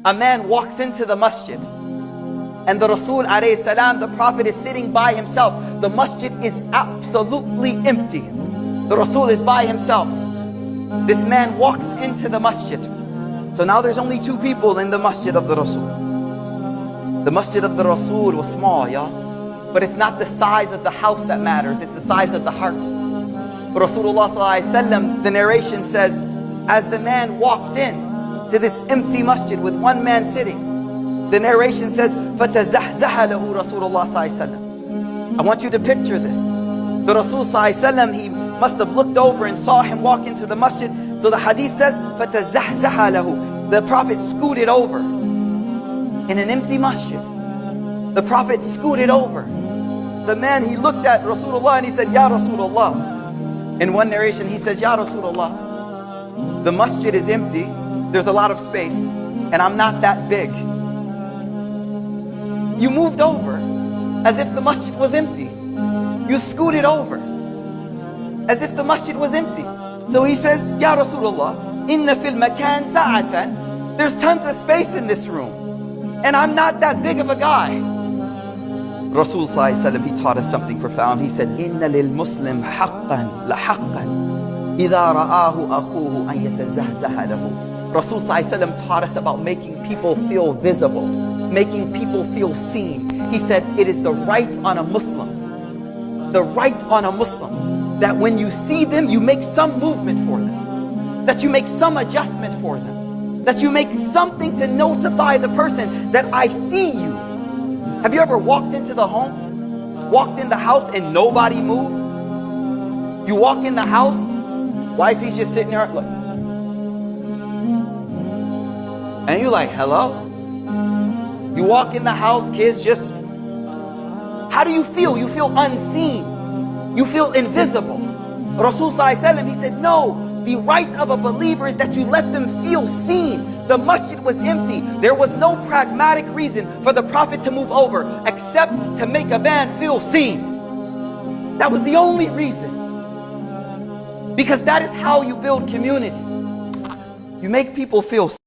a man walks into the masjid and the Rasul alayhi salam, the Prophet, is sitting by himself. The masjid is absolutely empty. The Rasul is by himself. This man walks into the masjid. So now there's only two people in the masjid of the Rasul. The masjid of the Rasul was small, y'all. But it's not the size of the house that matters, it's the size of the hearts. Rasulullah sallallahu alaihi wasallam, the narration says, as the man walked in to this empty masjid with one man sitting, the narration says, فَتَزَحْزَحَ لَهُ رَسُولُ اللَّهِ صَلَّى اللَّهِ عَلَيْهِ. I want you to picture this. The Rasul sallallahu alaihi wasallam, he must have looked over and saw him walk into the masjid. So the hadith says, فَتَزَحْزَحَ لَهُ. The Prophet scooted over in an empty masjid. The Prophet scooted over. The man, he looked at Rasulullah and he said, Ya Rasulullah. In one narration, he says, Ya Rasulullah, the masjid is empty. There's a lot of space and I'm not that big. You moved over as if the masjid was empty. You scooted over as if the masjid was empty. So he says, Ya Rasulullah, inna fil makan sa'atan. There's tons of space in this room and I'm not that big of a guy. Rasul sallallahu alaihi wasallam, he taught us something profound. He said, inna lil muslim haqqan la haqqan idha ra'ahu akhuhu an yatazahzaha lahu. Rasul sallallahu alaihi wasallam taught us about making people feel visible, making people feel seen. He said, it is the right on a Muslim, the right on a Muslim, that when you see them, you make some movement for them, that you make some adjustment for them, that you make something to notify the person that I see you. Have you ever walked into the home, walked in the house and nobody moved? You walk in the house, wifey's just sitting there, look. And you like, hello? You walk in the house, kids just, how do you feel? You feel unseen. You feel invisible. Rasul sallallahu alaihi wasallam, he said, no, the right of a believer is that you let them feel seen. The masjid was empty. There was no pragmatic reason for the Prophet to move over except to make a man feel seen. That was the only reason. Because that is how you build community. You make people feel seen.